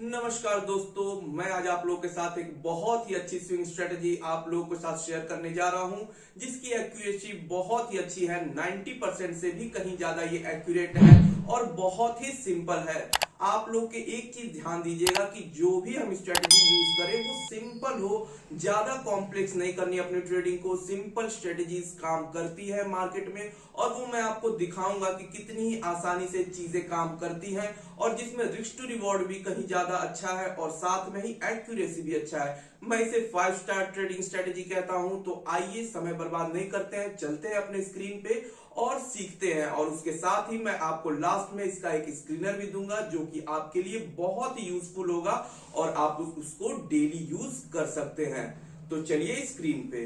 नमस्कार दोस्तों, मैं आज आप लोगों के साथ एक बहुत ही अच्छी स्विंग स्ट्रेटजी आप लोगों के साथ शेयर करने जा रहा हूं, जिसकी एक्यूरेसी बहुत ही अच्छी है। 90% से भी कहीं ज्यादा ये एक्यूरेट है और बहुत ही सिंपल है। आप लोग के एक चीज ध्यान दीजिएगा कि जो भी हम स्ट्रेटजी यूज करें वो सिंपल हो, ज्यादा कॉम्प्लेक्स नहीं करनी अपनी ट्रेडिंग को। सिंपल स्ट्रेटजीज काम करती है मार्केट में और वो मैं आपको दिखाऊंगा कि कितनी ही आसानी से चीजें काम करती हैं और जिसमें रिस्क टू रिवॉर्ड भी कहीं ज्यादा अच्छा है और साथ में ही एक्यूरेसी भी अच्छा है। मैं इसे 5 स्टार ट्रेडिंग स्ट्रेटजी कहता हूं। तो आइए समय बर्बाद नहीं करते हैं, चलते हैं अपने स्क्रीन पे और सीखते हैं। और उसके साथ ही मैं आपको लास्ट में इसका एक स्क्रीनर भी दूंगा जो कि आपके लिए बहुत ही यूजफुल होगा और आप उसको डेली यूज कर सकते हैं। तो चलिए स्क्रीन पे।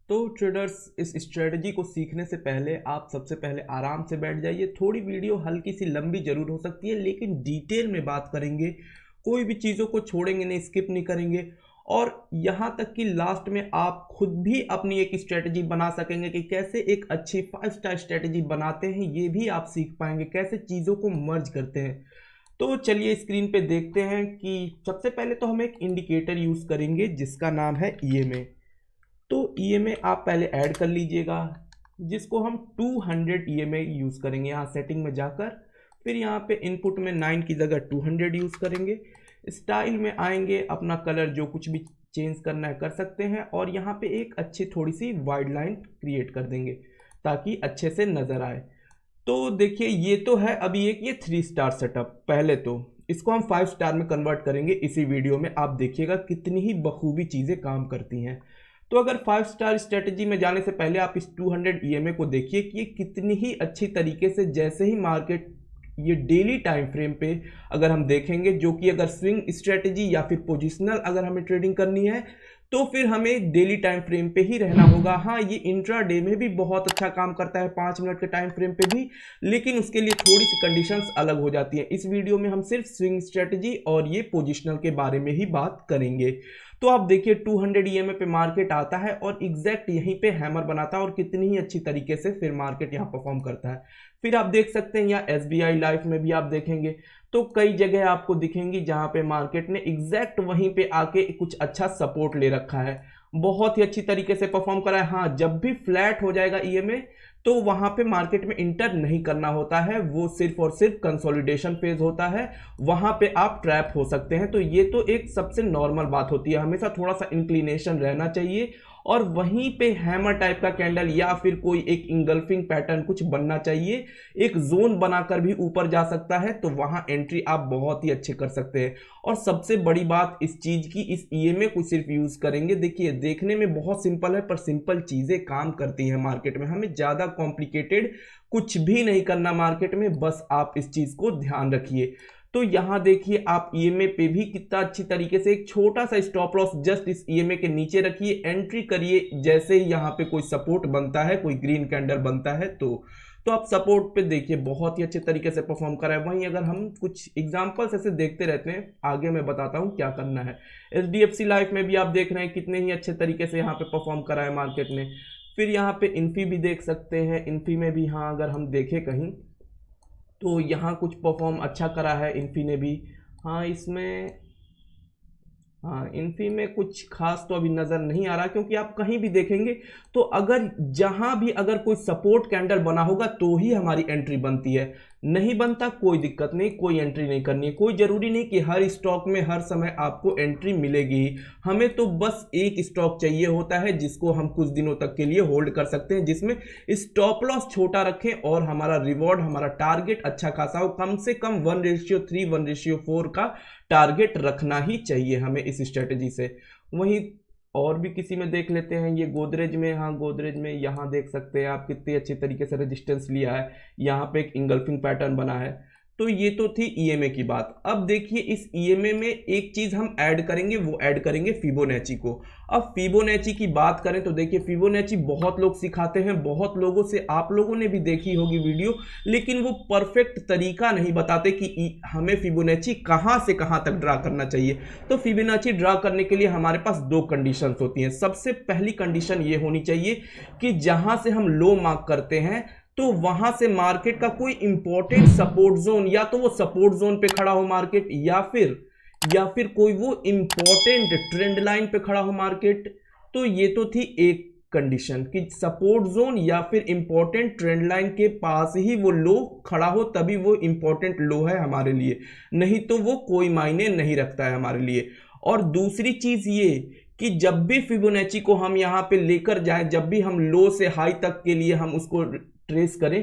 तो ट्रेडर्स, इस स्ट्रेटजी को सीखने से पहले आप सबसे पहले आराम से बैठ जाइए। थोड़ी वीडियो हल्की सी लंबी जरूर हो सकती है, लेकिन डिटेल में बात करेंगे, कोई भी चीज़ों को छोड़ेंगे नहीं, स्किप नहीं करेंगे। और यहाँ तक कि लास्ट में आप खुद भी अपनी एक स्ट्रेटजी बना सकेंगे कि कैसे एक अच्छी 5 स्टार स्ट्रेटजी बनाते हैं, ये भी आप सीख पाएंगे, कैसे चीज़ों को मर्ज करते हैं। तो चलिए स्क्रीन पे देखते हैं कि सबसे पहले तो हम एक इंडिकेटर यूज़ करेंगे जिसका नाम है EMA। तो EMA आप पहले ऐड कर लीजिएगा, जिसको हम 200 EMA यूज़ करेंगे। यहाँ सेटिंग में जाकर फिर यहाँ पे इनपुट में 9 की जगह 200 यूज़ करेंगे। स्टाइल में आएंगे, अपना कलर जो कुछ भी चेंज करना है कर सकते हैं और यहाँ पे एक अच्छी थोड़ी सी वाइड लाइन क्रिएट कर देंगे ताकि अच्छे से नज़र आए। तो देखिए ये तो है अभी एक ये 3 स्टार सेटअप। पहले तो इसको हम 5 स्टार में कन्वर्ट करेंगे इसी वीडियो में। आप देखिएगा कितनी ही बखूबी चीज़ें काम करती हैं। तो अगर 5 स्टार स्ट्रेटजी में जाने से पहले आप इस 200 EMA को देखिए कि ये कितनी ही अच्छी तरीके से, जैसे ही मार्केट ये डेली टाइम फ्रेम पे अगर हम देखेंगे, जो कि अगर स्विंग स्ट्रेटजी या फिर पोजिशनल अगर हमें ट्रेडिंग करनी है तो फिर हमें डेली टाइम फ्रेम पे ही रहना होगा। हाँ, ये इंट्रा डे में भी बहुत अच्छा काम करता है, 5 मिनट के टाइम फ्रेम पे भी, लेकिन उसके लिए थोड़ी सी कंडीशंस अलग हो जाती हैं। इस वीडियो में हम सिर्फ स्विंग स्ट्रेटजी और ये पोजिशनल के बारे में ही बात करेंगे। तो आप देखिए 200 EMA पे मार्केट आता है और एग्जैक्ट यहीं पे हैमर बनाता है और कितनी ही अच्छी तरीके से फिर मार्केट यहाँ परफॉर्म करता है। फिर आप देख सकते हैं यहाँ SBI लाइफ में भी आप देखेंगे तो कई जगह आपको दिखेंगी जहां पे मार्केट ने एग्जैक्ट वहीं पे आके कुछ अच्छा सपोर्ट ले रखा है, बहुत ही अच्छी तरीके से परफॉर्म करा है। हाँ, जब भी फ्लैट हो जाएगा EMA तो वहां पे मार्केट में इंटर नहीं करना होता है, वो सिर्फ और सिर्फ कंसोलिडेशन फेज होता है, वहां पे आप ट्रैप हो सकते हैं। तो ये तो एक सबसे नॉर्मल बात होती है, हमेशा थोड़ा सा इंक्लिनेशन रहना चाहिए और वहीं पे हैमर टाइप का कैंडल या फिर कोई एक इंगल्फिंग पैटर्न कुछ बनना चाहिए, एक जोन बनाकर भी ऊपर जा सकता है, तो वहां एंट्री आप बहुत ही अच्छे कर सकते हैं। और सबसे बड़ी बात इस चीज की, इस EMA को सिर्फ यूज करेंगे, देखिए देखने में बहुत सिंपल है पर सिंपल चीजें काम करती हैं मार्केट में। हमें ज्यादा कॉम्प्लिकेटेड कुछ भी नहीं करना मार्केट में, बस आप इस चीज को ध्यान रखिए। तो यहां देखिए आप EMA पे भी कितना अच्छी तरीके से एक छोटा सा स्टॉप लॉस जस्ट इस EMA के नीचे रखिए, एंट्री करिए जैसे ही यहाँ पे कोई सपोर्ट बनता है, कोई ग्रीन कैंडल बनता है तो आप सपोर्ट पे देखिए बहुत ही अच्छे तरीके से परफॉर्म करा है। वहीं अगर हम कुछ एग्जांपल्स ऐसे देखते रहते हैं, आगे मैं बताता हूँ क्या करना है। HDFC लाइफ में भी आप देख रहे हैं कितने ही अच्छे तरीके से यहाँ पे परफॉर्म करा है मार्केट ने। फिर यहाँ पे इन्फी भी देख सकते हैं, इन्फी में भी हाँ अगर हम देखें कहीं तो यहाँ कुछ परफॉर्म अच्छा करा है इन्फी ने भी। हाँ इसमें, हाँ इन्फी में कुछ खास तो अभी नज़र नहीं आ रहा, क्योंकि आप कहीं भी देखेंगे तो अगर जहां भी अगर कोई सपोर्ट कैंडल बना होगा तो ही हमारी एंट्री बनती है, नहीं बनता कोई दिक्कत नहीं, कोई एंट्री नहीं करनी है। कोई ज़रूरी नहीं कि हर स्टॉक में हर समय आपको एंट्री मिलेगी, हमें तो बस एक स्टॉक चाहिए होता है जिसको हम कुछ दिनों तक के लिए होल्ड कर सकते हैं, जिसमें स्टॉप लॉस छोटा रखें और हमारा रिवॉर्ड, हमारा टारगेट अच्छा खासा हो। कम से कम 1:3 1:4 का टारगेट रखना ही चाहिए हमें इस स्ट्रेटजी से। वहीं और भी किसी में देख लेते हैं, ये गोदरेज में, हाँ गोदरेज में यहाँ देख सकते हैं आप कितनी अच्छी तरीके से रेजिस्टेंस लिया है, यहाँ पे एक इंगल्फिंग पैटर्न बना है। तो ये तो थी EMA की बात। अब देखिए इस EMA में एक चीज हम ऐड करेंगे, वो ऐड करेंगे फिबोनाची को। अब फिबोनाची की बात करें तो देखिए फिबोनाची बहुत लोग सिखाते हैं, बहुत लोगों से आप लोगों ने भी देखी होगी वीडियो, लेकिन वो परफेक्ट तरीका नहीं बताते कि हमें फिबोनाची कहाँ से कहाँ तक ड्रा करना चाहिए। तो फिबोनाची ड्रा करने के लिए हमारे पास 2 कंडीशंस होती हैं। सबसे पहली कंडीशन ये होनी चाहिए कि जहाँ से हम लो मार्क करते हैं तो वहां से मार्केट का कोई इंपॉर्टेंट सपोर्ट जोन, या तो वो सपोर्ट जोन पे खड़ा हो मार्केट, या फिर कोई वो इंपॉर्टेंट ट्रेंड लाइन पे खड़ा हो मार्केट। तो ये तो थी एक कंडीशन कि सपोर्ट जोन या फिर इंपॉर्टेंट ट्रेंड लाइन के पास ही वो लो खड़ा हो, तभी वो इंपॉर्टेंट लो है हमारे लिए, नहीं तो वो कोई मायने नहीं रखता है हमारे लिए। और दूसरी चीज ये कि जब भी फिबोनाची को हम यहाँ पे लेकर जाएं, जब भी हम लो से हाई तक के लिए हम उसको ट्रेस करें,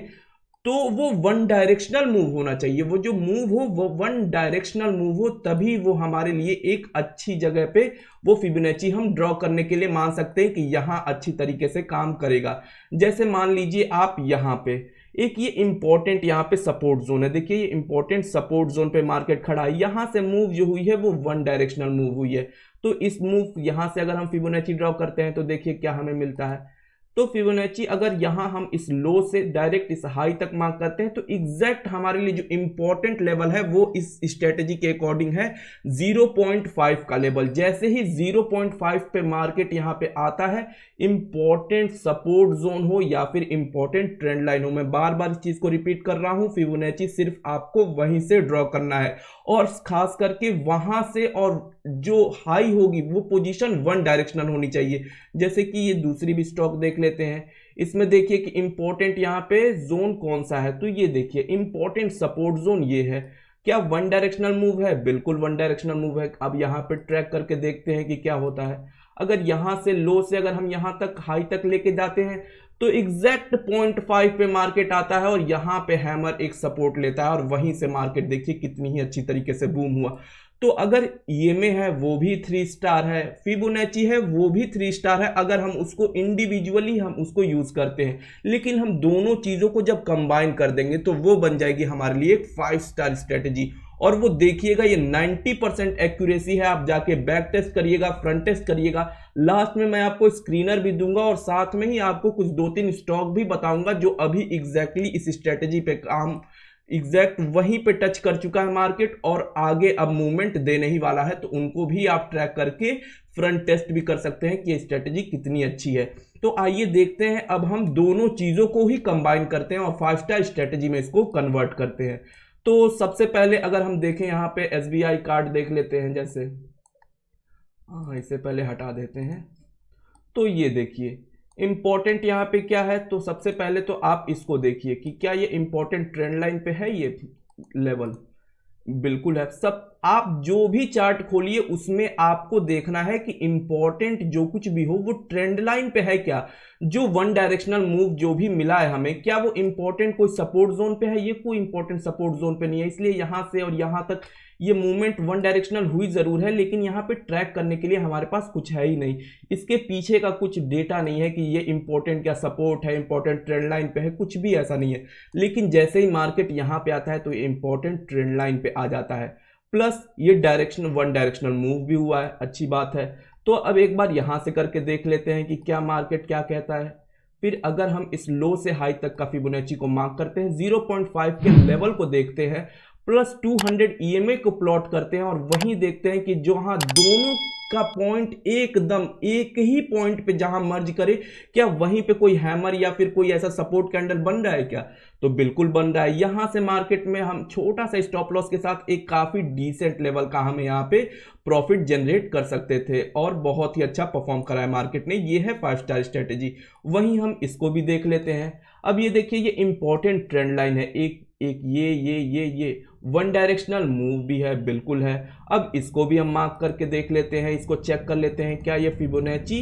तो वो वन डायरेक्शनल मूव होना चाहिए। वो जो मूव हो वो वन डायरेक्शनल मूव हो, तभी वो हमारे लिए एक अच्छी जगह पे वो फिबोनाची हम ड्रॉ करने के लिए मान सकते हैं कि यहाँ अच्छी तरीके से काम करेगा। जैसे मान लीजिए आप यहाँ पे एक ये इंपॉर्टेंट यहाँ पे सपोर्ट जोन है, देखिए ये इंपॉर्टेंट सपोर्ट जोन पे मार्केट खड़ा है, यहाँ से मूव जो हुई है वो वन डायरेक्शनल मूव हुई है। तो इस मूव यहाँ से अगर हम फिबोनाची ड्रॉ करते हैं तो देखिए क्या हमें मिलता है। तो फिबोनाची अगर यहां हम इस लो से डायरेक्ट इस हाई तक मार्क करते हैं, तो एग्जैक्ट हमारे लिए जो इंपॉर्टेंट लेवल है वो इस स्ट्रेटेजी के अकॉर्डिंग है 0.5 का लेवल। जैसे ही 0.5 पे मार्केट यहां पे आता है, इंपॉर्टेंट सपोर्ट जोन हो या फिर इंपॉर्टेंट ट्रेंड लाइन हो, मैं बार बार इस चीज को रिपीट कर रहा हूं, फिबोनाची सिर्फ आपको वहीं से ड्रॉ करना है, और खास करके वहां से, और जो हाई होगी वो पोजीशन वन डायरेक्शनल होनी चाहिए। जैसे कि ये दूसरी भी स्टॉक देख लेते हैं, इसमें देखिए कि इंपॉर्टेंट यहाँ पे जोन कौन सा है, तो ये देखिए इंपॉर्टेंट सपोर्ट जोन ये है। क्या वन डायरेक्शनल मूव है? बिल्कुल वन डायरेक्शनल मूव है। अब यहाँ पे ट्रैक करके देखते हैं कि क्या होता है। अगर यहाँ से लो से अगर हम यहाँ तक हाई तक लेके जाते हैं, तो एग्जैक्ट 0.5 पे मार्केट आता है और यहाँ पे हैमर एक सपोर्ट लेता है, और वहीं से मार्केट देखिए कितनी ही अच्छी तरीके से बूम हुआ। तो अगर ईएमए है वो भी 3 स्टार है, फिबोनाची है वो भी 3 स्टार है, अगर हम उसको इंडिविजुअली हम उसको यूज करते हैं। लेकिन हम दोनों चीजों को जब कंबाइन कर देंगे तो वो बन जाएगी हमारे लिए एक 5 स्टार स्ट्रेटेजी। और वो देखिएगा ये 90% एक्यूरेसी है। आप जाके बैक टेस्ट करिएगा, फ्रंट टेस्ट करिएगा, लास्ट में मैं आपको स्क्रीनर भी दूंगा और साथ में ही आपको कुछ 2-3 स्टॉक भी बताऊंगा जो अभी एग्जैक्टली इस स्ट्रेटेजी पे काम एग्जैक्ट वहीं पे टच कर चुका है मार्केट, और आगे अब मूवमेंट देने ही वाला है। तो उनको भी आप ट्रैक करके फ्रंट टेस्ट भी कर सकते हैं कि ये स्ट्रेटेजी कितनी अच्छी है। तो आइए देखते हैं, अब हम दोनों चीजों को ही कंबाइन करते हैं और 5 स्टार स्ट्रेटेजी में इसको कन्वर्ट करते हैं। तो सबसे पहले अगर हम देखें यहाँ पे एसबीआई कार्ड देख लेते हैं, जैसे इसे पहले हटा देते हैं। तो ये देखिए इंपॉर्टेंट यहाँ पे क्या है, तो सबसे पहले तो आप इसको देखिए कि क्या ये इंपॉर्टेंट ट्रेंड लाइन पे है ये लेवल। बिल्कुल है। सब आप जो भी चार्ट खोलिए उसमें आपको देखना है कि इंपॉर्टेंट जो कुछ भी हो वो ट्रेंड लाइन पे है क्या। जो वन डायरेक्शनल मूव जो भी मिला है हमें, क्या वो इंपॉर्टेंट कोई सपोर्ट जोन पे है? ये कोई इंपॉर्टेंट सपोर्ट जोन पे नहीं है, इसलिए यहां से और यहां तक ये मूवमेंट वन डायरेक्शनल हुई जरूर है, लेकिन यहाँ पे ट्रैक करने के लिए हमारे पास कुछ है ही नहीं। इसके पीछे का कुछ डेटा नहीं है कि ये इंपॉर्टेंट क्या सपोर्ट है, इंपॉर्टेंट ट्रेंड लाइन पे है, कुछ भी ऐसा नहीं है। लेकिन जैसे ही मार्केट यहाँ पे आता है तो ये इंपॉर्टेंट ट्रेंड लाइन पे आ जाता है, प्लस ये डायरेक्शन वन डायरेक्शनल मूव भी हुआ है, अच्छी बात है। तो अब एक बार यहां से करके देख लेते हैं कि क्या मार्केट क्या कहता है। फिर अगर हम इस लो से हाई तक का फिबोनाची को मार्क करते हैं, 0.5 के लेवल को देखते हैं, प्लस 200 ईएमए को प्लॉट करते हैं, और वहीं देखते हैं कि जहां दोनों का पॉइंट एकदम एक ही पॉइंट पे जहां मर्ज करे, क्या वहीं पे कोई हैमर या फिर कोई ऐसा सपोर्ट कैंडल बन रहा है क्या? तो बिल्कुल बन रहा है। यहां से मार्केट में हम छोटा सा स्टॉप लॉस के साथ एक काफी डिसेंट लेवल का हम यहां पे प्रॉफिट जनरेट कर सकते थे, और बहुत ही अच्छा परफॉर्म करा है मार्केट ने। ये है 5 स्टार स्ट्रेटेजी। वहीं हम इसको भी देख लेते हैं। अब ये देखिए ये इंपॉर्टेंट ट्रेंड लाइन है, एक ये वन डायरेक्शनल मूव भी है, बिल्कुल है। अब इसको भी हम मार्क करके देख लेते हैं, इसको चेक कर लेते हैं क्या ये फिबोनाची,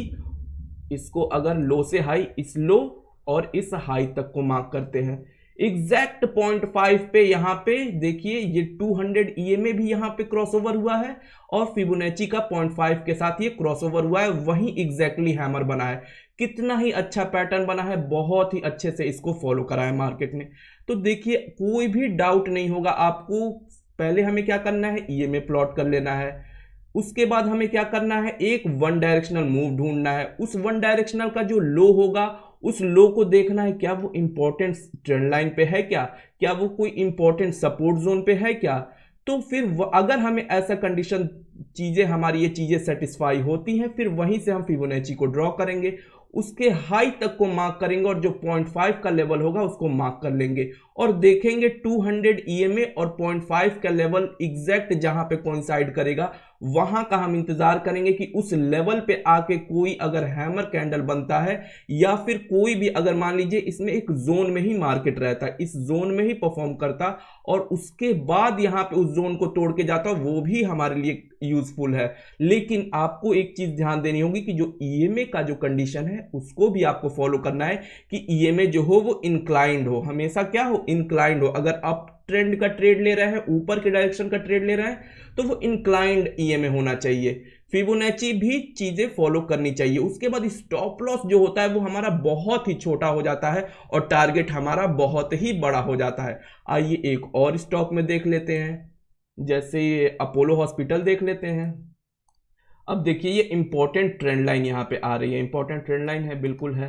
इसको अगर लो से हाई, इस लो और इस हाई तक को मार्क करते हैं, एग्जैक्ट 0.5 पे यहाँ पे देखिए ये 200 ईएमए भी यहाँ पे क्रॉसओवर हुआ है, और फिबोनाची का 0.5 के साथ ये क्रॉसओवर हुआ है, वहीं एग्जैक्टली हैमर बना है। कितना ही अच्छा पैटर्न बना है, बहुत ही अच्छे से इसको फॉलो करा है मार्केट ने। तो देखिए कोई भी डाउट नहीं होगा आपको। पहले हमें क्या करना है, ईएमए प्लॉट कर लेना है, उसके बाद हमें क्या करना है, एक वन डायरेक्शनल मूव ढूंढना है। उस वन डायरेक्शनल का जो लो होगा उस लो को देखना है, क्या वो इंपॉर्टेंट ट्रेंड लाइन पे है क्या वो कोई इंपॉर्टेंट सपोर्ट जोन पे है क्या। तो फिर अगर हमें ऐसा कंडीशन चीजें हमारी ये चीजें सेटिस्फाई होती हैं, फिर वहीं से हम फिबोनाची को ड्रॉ करेंगे। उसके हाई तक को मार्क करेंगे और जो 0.5 का लेवल होगा उसको मार्क कर लेंगे और देखेंगे 200 EMA और 0.5 का लेवल एग्जैक्ट जहां पे कोइंसाइड करेगा वहां का हम इंतजार करेंगे कि उस लेवल पे आके कोई अगर हैमर कैंडल बनता है या फिर कोई भी, अगर मान लीजिए इसमें एक जोन में ही मार्केट रहता है, इस जोन में ही परफॉर्म करता और उसके बाद यहां पे उस जोन को तोड़ के जाता, वो भी हमारे लिए यूजफुल है। लेकिन आपको एक चीज ध्यान देनी होगी कि जो EMA का जो कंडीशन है उसको भी आपको फॉलो करना है कि EMA जो हो वो इंक्लाइंड हो, हमेशा क्या हो, इंक्लाइंड हो। अगर आप ट्रेंड का ट्रेड ले रहे हैं, ऊपर के डायरेक्शन का ट्रेड ले रहे हैं, तो वो इंक्लाइंड EMA होना चाहिए। फिबोनाची भी चीजें फॉलो करनी चाहिए। उसके बाद स्टॉप लॉस जो होता है वो हमारा बहुत ही छोटा हो जाता है और टारगेट हमारा बहुत ही बड़ा हो जाता है। आइए एक और स्टॉक में देख लेते हैं, जैसे ये अपोलो हॉस्पिटल देख लेते हैं। अब देखिए ये इंपॉर्टेंट ट्रेंड लाइन यहाँ पे आ रही है, इंपॉर्टेंट ट्रेंड लाइन है, बिल्कुल है।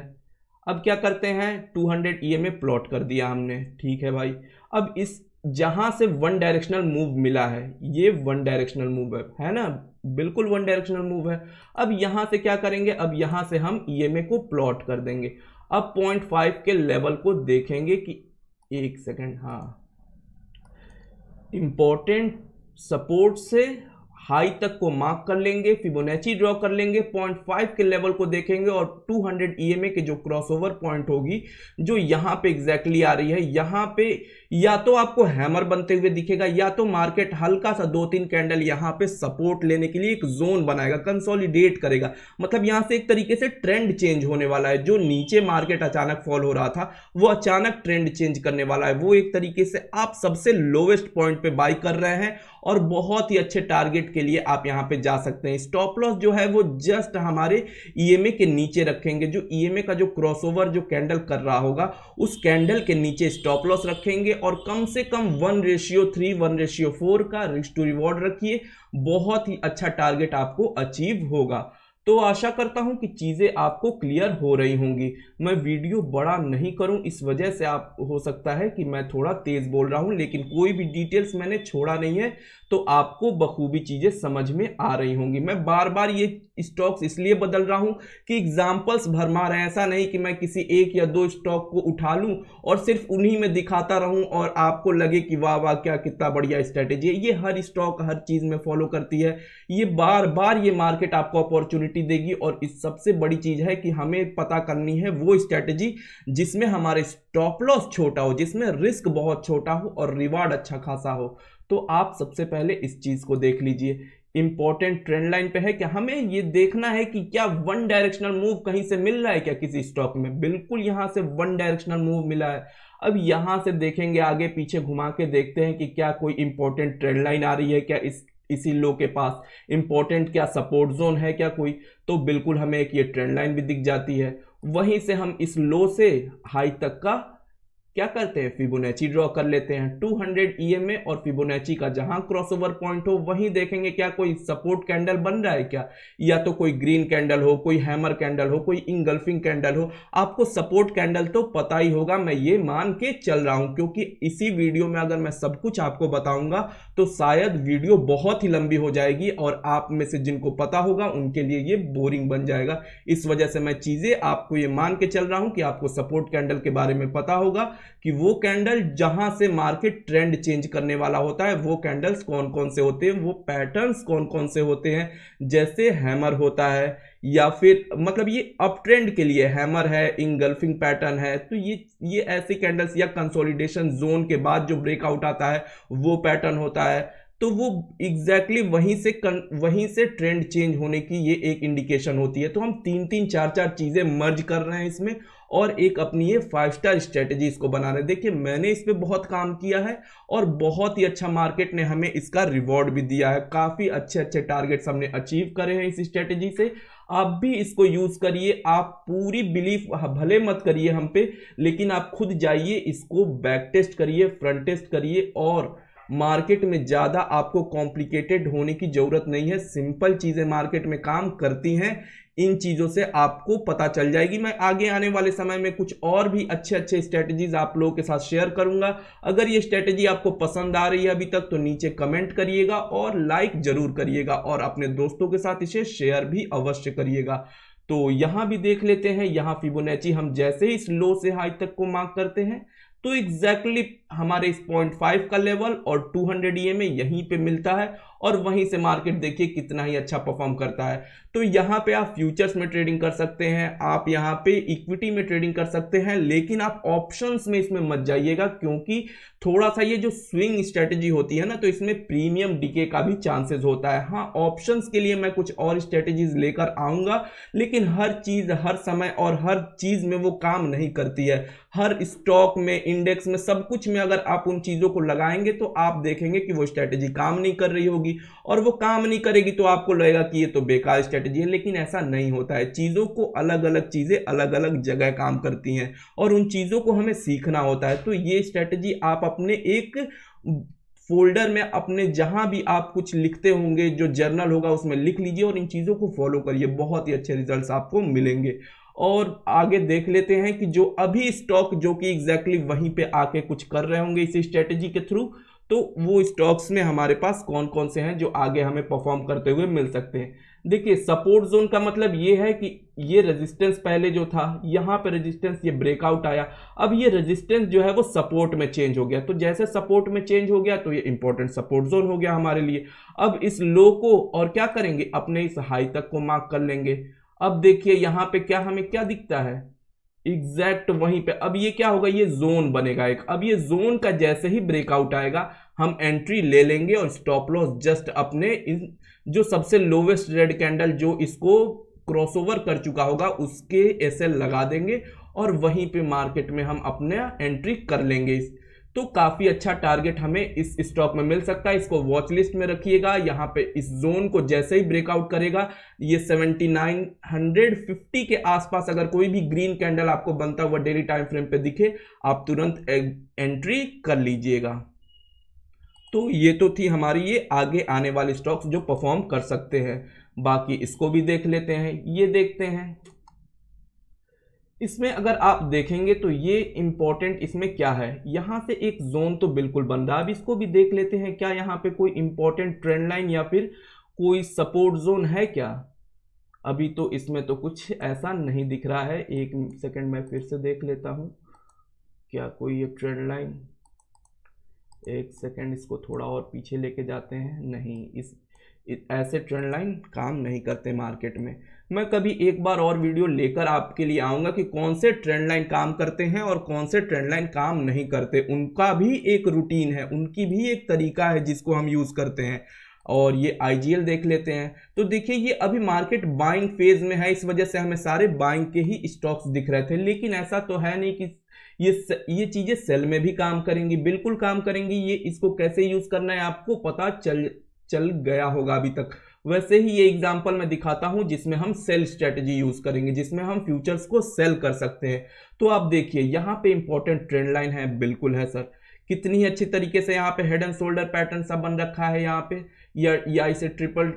अब क्या करते हैं, 200 EMA प्लॉट कर दिया हमने, ठीक है भाई। अब इस जहां से वन डायरेक्शनल मूव मिला है, ये वन डायरेक्शनल मूव है ना, बिल्कुल वन डायरेक्शनल मूव है। अब यहां से क्या करेंगे, अब यहां से हम EMA को प्लॉट कर देंगे। अब 0.5 के लेवल को देखेंगे कि एक सेकेंड, हाँ, इंपॉर्टेंट सपोर्ट से हाई तक को मार्क कर लेंगे, फिबोनाची ड्रॉ कर लेंगे, 0.5 के लेवल को देखेंगे और 200 EMA के जो क्रॉसओवर पॉइंट होगी जो यहां पे एग्जैक्टली आ रही है, यहां पे या तो आपको हैमर बनते हुए दिखेगा या तो मार्केट हल्का सा 2-3 कैंडल यहां पे सपोर्ट लेने के लिए एक जोन बनाएगा, कंसोलिडेट करेगा। मतलब यहां से एक तरीके से ट्रेंड चेंज होने वाला है। जो नीचे मार्केट अचानक फॉल हो रहा था वो अचानक ट्रेंड चेंज करने वाला है। वो एक तरीके से आप सबसे लोवेस्ट पॉइंट पे बाई कर रहे हैं और बहुत ही अच्छे टारगेट के लिए आप यहां पे जा सकते हैं। स्टॉप लॉस जो है वो जस्ट हमारे EMA के नीचे रखेंगे। जो EMA का जो क्रॉसओवर जो कैंडल कर रहा होगा उस कैंडल के नीचे स्टॉप लॉस रखेंगे और कम से कम 1:3, 1:4 का रिस्क टू रिवॉर्ड रखिए। बहुत ही अच्छा टारगेट आपको अचीव होगा। तो आशा करता हूं कि चीजें आपको क्लियर हो रही होंगी। मैं वीडियो बड़ा नहीं करूं इस वजह से आप हो सकता है कि मैं थोड़ा तेज बोल रहा हूं, लेकिन कोई भी डिटेल्स मैंने छोड़ा नहीं है, तो आपको बखूबी चीजें समझ में आ रही होंगी। मैं बार बार ये स्टॉक्स इसलिए बदल रहा हूं कि एग्जांपल्स भरमार है। ऐसा नहीं कि मैं किसी एक या दो स्टॉक को उठा लूं और सिर्फ उन्हीं में दिखाता रहूं और आपको लगे कि वाह वाह क्या कितना बढ़िया स्ट्रेटेजी है। ये हर स्टॉक हर चीज में फॉलो करती है। ये बार बार ये मार्केट आपको अपॉर्चुनिटी देगी और इस सबसे बड़ी चीज है कि हमें पता करनी है वो स्ट्रेटेजी जिसमें हमारे स्टॉप लॉस छोटा हो, जिसमें रिस्क बहुत छोटा हो और रिवार्ड अच्छा खासा हो। तो आप सबसे पहले इस चीज को देख लीजिए। इंपॉर्टेंट ट्रेंड लाइन पे है कि हमें ये देखना है कि क्या वन डायरेक्शनल मूव कहीं से मिल रहा है क्या किसी स्टॉक में। बिल्कुल यहां से वन डायरेक्शनल मूव मिला है। अब यहां से देखेंगे, आगे पीछे घुमा के देखते हैं कि क्या कोई इंपॉर्टेंट ट्रेंड लाइन आ रही है क्या, इसी लो के पास इंपॉर्टेंट क्या सपोर्ट जोन है क्या कोई। तो बिल्कुल हमें एक ये ट्रेंड लाइन भी दिख जाती है। वहीं से हम इस लो से हाई तक का क्या करते हैं, फिबोनाची ड्रॉ कर लेते हैं। 200 EMA और फिबोनाची का जहां क्रॉसओवर पॉइंट हो वहीं देखेंगे क्या कोई सपोर्ट कैंडल बन रहा है क्या, या तो कोई ग्रीन कैंडल हो, कोई हैमर कैंडल हो, कोई इंगल्फिंग कैंडल हो। आपको सपोर्ट कैंडल तो पता ही होगा, मैं ये मान के चल रहा हूं, क्योंकि इसी वीडियो में अगर मैं सब कुछ आपको बताऊंगा तो शायद वीडियो बहुत ही लंबी हो जाएगी और आप में से जिनको पता होगा उनके लिए ये बोरिंग बन जाएगा। इस वजह से मैं चीजें आपको ये मान के चल रहा हूं कि आपको सपोर्ट कैंडल के बारे में पता होगा कि वो कैंडल जहां से मार्केट ट्रेंड चेंज करने वाला होता है वो कैंडल्स कौन कौन से होते हैं, वो पैटर्न्स कौन कौन से होते हैं। जैसे हैमर होता है या फिर मतलब ये अप ट्रेंड के लिए हैमर है, इंगल्फिंग पैटर्न है, तो ये ऐसी कैंडल्स या कंसोलिडेशन जोन के बाद जो ब्रेकआउट आता है वो पैटर्न होता है। तो वो एग्जैक्टली वहीं से ट्रेंड चेंज होने की ये एक इंडिकेशन होती है। तो हम 3-3, 4-4 चीजें मर्ज कर रहे हैं इसमें और एक अपनी ये 5 स्टार स्ट्रेटेजी इसको बना रहे हैं। देखिए मैंने इस पे बहुत काम किया है और बहुत ही अच्छा मार्केट ने हमें इसका रिवॉर्ड भी दिया है। काफी अच्छे अच्छे टारगेट्स हमने अचीव करे हैं इस स्ट्रेटेजी से। आप भी इसको यूज करिए। आप पूरी बिलीफ भले मत करिए हम पे, लेकिन आप खुद जाइए, इसको बैक टेस्ट करिए, फ्रंट टेस्ट करिए और मार्केट में ज्यादा आपको कॉम्प्लिकेटेड होने की जरूरत नहीं है। सिंपल चीजें मार्केट में काम करती हैं। इन चीजों से आपको पता चल जाएगी। मैं आगे आने वाले समय में कुछ और भी अच्छे अच्छे स्ट्रेटेजीज आप लोगों के साथ शेयर करूंगा। अगर ये स्ट्रेटेजी आपको पसंद आ रही है अभी तक तो नीचे कमेंट करिएगा और लाइक जरूर करिएगा और अपने दोस्तों के साथ इसे शेयर भी अवश्य करिएगा। तो यहाँ भी देख लेते हैं, यहाँ फिबोनाची हम जैसे ही इस लो से हाई तक को मार्क करते हैं तो एग्जैक्टली हमारे इस 0.5 का लेवल और 200 EMA यहीं पे मिलता है और वहीं से मार्केट देखिए कितना ही अच्छा परफॉर्म करता है। तो यहाँ पे आप फ्यूचर्स में ट्रेडिंग कर सकते हैं, आप यहाँ पे इक्विटी में ट्रेडिंग कर सकते हैं, लेकिन आप ऑप्शंस में इसमें मत जाइएगा, क्योंकि थोड़ा सा ये जो स्विंग स्ट्रेटेजी होती है ना, तो इसमें प्रीमियम डीके का भी चांसेस होता है। हाँ, ऑप्शंस के लिए मैं कुछ और स्ट्रेटेजीज लेकर आऊंगा, लेकिन हर चीज हर समय और हर चीज में वो काम नहीं करती है। हर स्टॉक में, इंडेक्स में, सब कुछ में अगर आप उन चीजों को लगाएंगे तो आप देखेंगे कि वो स्ट्रेटेजी काम नहीं कर रही होगी, और वो काम नहीं करेगी तो आपको लगेगा कि ये तो बेकार स्ट्रेटेजी है, लेकिन ऐसा नहीं होता है। चीजों को अलग अलग चीजें अलग अलग जगह काम करती हैं और उन चीजों को हमें सीखना होता है। तो ये स्ट्रेटेजी आप अपने एक फोल्डर में, अपने जहां भी आप कुछ लिखते होंगे, जो जर्नल होगा उसमें लिख लीजिए और इन चीजों को फॉलो करिए, बहुत ही अच्छे रिजल्ट्स आपको मिलेंगे। और आगे देख लेते हैं कि जो अभी स्टॉक जो कि एग्जैक्टली वहीं पे आके कुछ कर रहे होंगे इस स्ट्रेटेजी के थ्रू, तो वो स्टॉक्स में हमारे पास कौन कौन से हैं जो आगे हमें परफॉर्म करते हुए मिल सकते हैं। देखिए, सपोर्ट जोन का मतलब ये है कि ये रेजिस्टेंस पहले जो था, यहाँ पे रेजिस्टेंस, ये ब्रेकआउट आया, अब ये रेजिस्टेंस जो है वो सपोर्ट में चेंज हो गया। तो जैसे सपोर्ट में चेंज हो गया तो ये इंपॉर्टेंट सपोर्ट जोन हो गया हमारे लिए। अब इस लो को और क्या करेंगे, अपने इस हाई तक को मार्क कर लेंगे। अब देखिए यहाँ पे क्या हमें क्या दिखता है, एग्जैक्ट वहीं पे। अब ये क्या होगा, ये जोन बनेगा एक। अब ये जोन का जैसे ही ब्रेकआउट आएगा हम एंट्री ले लेंगे और स्टॉप लॉस जस्ट अपने इन जो सबसे लोवेस्ट रेड कैंडल जो इसको क्रॉसओवर कर चुका होगा उसके एसएल लगा देंगे और वहीं पे मार्केट में हम अपने एंट्री कर लेंगे। तो काफी अच्छा टारगेट हमें इस स्टॉक में मिल सकता है। इसको वॉच लिस्ट में रखिएगा। यहाँ पे इस जोन को जैसे ही ब्रेकआउट करेगा, ये 7950 के आसपास अगर कोई भी ग्रीन कैंडल आपको बनता हुआ डेली टाइम फ्रेम पे दिखे, आप तुरंत एंट्री कर लीजिएगा। तो ये तो थी हमारी ये आगे आने वाले स्टॉक्स जो परफॉर्म कर सकते हैं। बाकी इसको भी देख लेते हैं। ये देखते हैं, इसमें अगर आप देखेंगे तो ये इंपॉर्टेंट इसमें क्या है, यहां से एक जोन तो बिल्कुल बन रहा है। अब इसको भी देख लेते हैं, क्या यहाँ पे कोई इंपॉर्टेंट ट्रेंड लाइन या फिर कोई सपोर्ट जोन है क्या। अभी तो इसमें तो कुछ ऐसा नहीं दिख रहा है। एक सेकंड मैं फिर से देख लेता हूं, क्या कोई ये ट्रेंड लाइन, एक सेकंड इसको थोड़ा और पीछे लेके जाते हैं। नहीं, इस ऐसे ट्रेंड लाइन काम नहीं करते मार्केट में। मैं कभी एक बार और वीडियो लेकर आपके लिए आऊंगा कि कौन से ट्रेंड लाइन काम करते हैं और कौन से ट्रेंड लाइन काम नहीं करते। उनका भी एक रूटीन है, उनकी भी एक तरीका है जिसको हम यूज करते हैं। और ये आईजीएल देख लेते हैं, तो देखिए ये अभी मार्केट बाइंग फेज में है, इस वजह से हमें सारे बाइंग के ही स्टॉक्स दिख रहे थे। लेकिन ऐसा तो है नहीं कि ये चीजें सेल में भी काम करेंगी, बिल्कुल काम करेंगी। ये इसको कैसे यूज करना है आपको पता चल गया होगा अभी तक। वैसे ही ये एग्जांपल मैं दिखाता हूं जिसमें हम सेल स्ट्रेटजी यूज करेंगे, जिसमें हम फ्यूचर्स को सेल कर सकते हैं। तो आप देखिए यहाँ पे इंपॉर्टेंट ट्रेंड लाइन है, बिल्कुल है सर। कितनी अच्छी तरीके से यहाँ पे हेड एंड शोल्डर पैटर्न सा बन रखा है यहाँ पे, या इसे ट्रिपल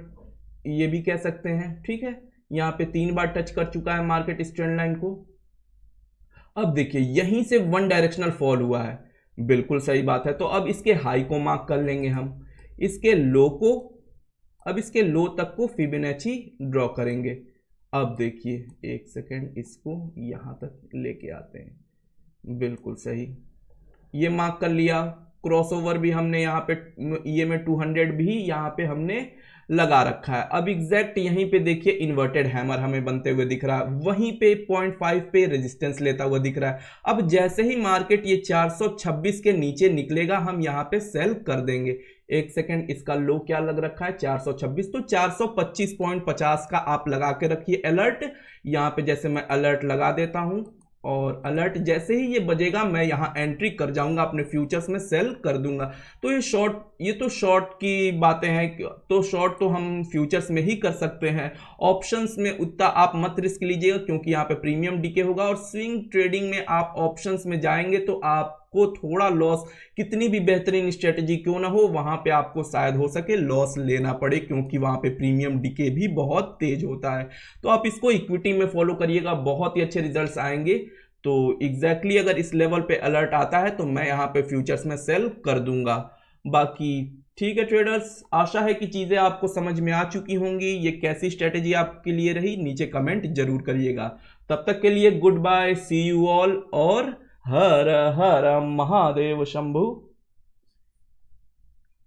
ये भी कह सकते हैं, ठीक है। यहाँ पे 3 बार टच कर चुका है मार्केट इस ट्रेंड लाइन को। अब देखिए यहीं से वन डायरेक्शनल फॉल हुआ है, बिल्कुल सही बात है। तो अब इसके हाई को मार्क कर लेंगे हम, इसके लो को, अब इसके लो तक को फिबोनाची ड्रॉ करेंगे। अब देखिए एक सेकेंड, इसको यहां तक लेके आते हैं, बिल्कुल सही, ये मार्क कर लिया। क्रॉसओवर भी हमने यहाँ पे ये में 200 भी यहाँ पे हमने लगा रखा है। अब एग्जैक्ट यहीं पे देखिए इन्वर्टेड हैमर हमें बनते हुए दिख रहा है, वहीं पे 0.5 पे रेजिस्टेंस लेता हुआ दिख रहा है। अब जैसे ही मार्केट ये 426 के नीचे निकलेगा हम यहाँ पे सेल कर देंगे। एक सेकेंड, इसका लो क्या लग रखा है 426, तो 425.50 का आप लगा के रखिए अलर्ट। यहाँ पे जैसे मैं अलर्ट लगा देता हूं और अलर्ट जैसे ही ये बजेगा मैं यहाँ एंट्री कर जाऊंगा, अपने फ्यूचर्स में सेल कर दूंगा। तो ये तो शॉर्ट की बातें हैं, तो शॉर्ट तो हम फ्यूचर्स में ही कर सकते हैं। ऑप्शंस में उतना आप मत रिस्क लीजिएगा क्योंकि यहाँ पे प्रीमियम डीके होगा, और स्विंग ट्रेडिंग में आप ऑप्शंस में जाएंगे तो आपको थोड़ा लॉस, कितनी भी बेहतरीन स्ट्रेटेजी क्यों ना हो, वहां पे आपको शायद हो सके लॉस लेना पड़े, क्योंकि वहां पे प्रीमियम डीके भी बहुत तेज होता है। तो आप इसको इक्विटी में फॉलो करिएगा, बहुत ही अच्छे रिजल्ट्स आएंगे। तो एग्जैक्टली अगर इस लेवल पे अलर्ट आता है तो मैं यहाँ पे फ्यूचर्स में सेल कर दूंगा। बाकी ठीक है ट्रेडर्स, आशा है कि चीज़ें आपको समझ में आ चुकी होंगी। ये कैसी स्ट्रेटेजी आपके लिए रही, नीचे कमेंट जरूर करिएगा। तब तक के लिए goodbye, see you all, और हर हर महादेव शंभु।